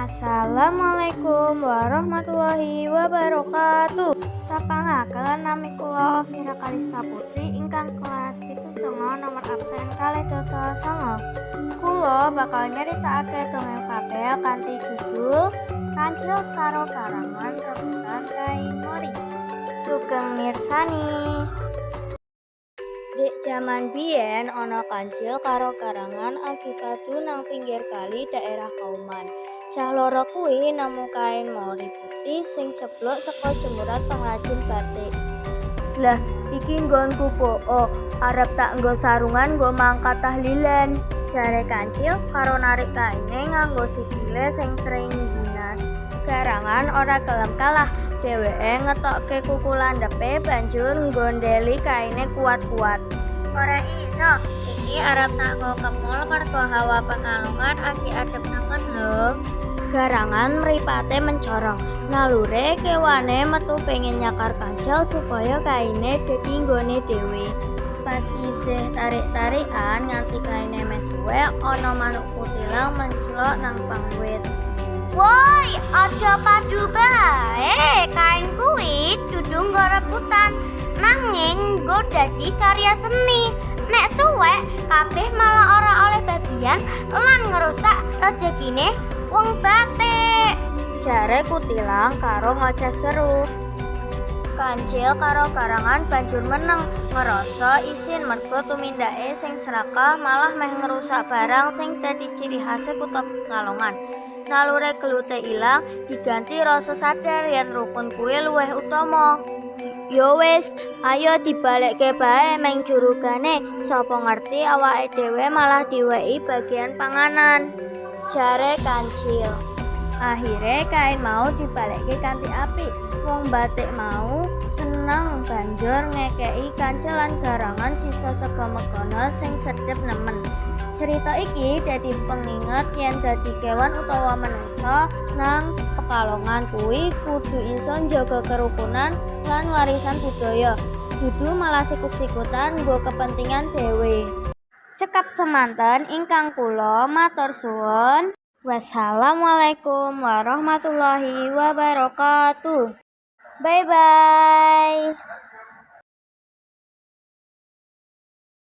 Assalamualaikum warahmatullahi wabarakatuh. Tapangaken nami kula Vira Kalista Putri ingkang kelas 7 nomor absen kalih dasa sanga. Kula bakal nyeritakake dongeng fabel kanthi judul Kancil karo Karangan Rebutan Kain Mori. Sugeng mirsani. Dek jaman biyen ana kancil karo karangan agipadu nang pinggir kali daerah Kauman. Cah loro kuwi nemu kain mori putih sing ceblok saka jemuran pengrajin batik. Lah, iki nggonku po, arep tak nggo sarungan nggo mangkat tahlilan. Jare kancil karo narik kaine nganggo sikile sing tring dinas. Karangan ora gelem kalah. Dheweke ngetokke kuku landhepe banjur nggondheli kaine kuat-kuat. Ora iso, iki arep tak nggo kemul mergo hawa Pekalongan aki adep nemen lho. Garangan mripate mencorong. Nalure kewane metu pengen nyakar kancil supaya kaine dadi nggone dhewe. Pas isih tarik-tarikan nganti kaine meh suwe, ana manuk kutilang mencelok nang pangwit. Woi, aja padu bae, kain kuwi dudu nggo rebutan, nanging nggo dadi karya seni. Nek suwe, kabeh malah ora oleh bagian lan ngerusak rejekine wong batik. Jare kutilang karo ngoceh seru. Kancil karo karangan banjur meneng, ngerasa isin mergo tumindake sing serakah malah meh ngerusak barang sing dadi ciri khase kutha Pekalongan. Nalure gelute ilang diganti rasa sadar yen rukun kuwi luwih utama. Yo wis, ayo dibalekke bae meng jurugane. Sapa ngerti awake dhewe malah diwehi bagian panganan. Jare kancil. Akhire kain mau dibalekke kanthi apik. Wong batik mau seneng banjur ngekeki kancil lan garangan sisa sega megono sing sedhep nemen. Cerita iki dadi penginget yen dadi kewan utawa manungsa nang Pekalongan kuwi kudu iso njaga kerukunan lan warisan budaya. Dudu malah sikut-sikutan nggo kepentingan dhewe. Cekap semanten ingkang kula matur suwun. Wassalamualaikum warahmatullahi wabarakatuh. Bye bye.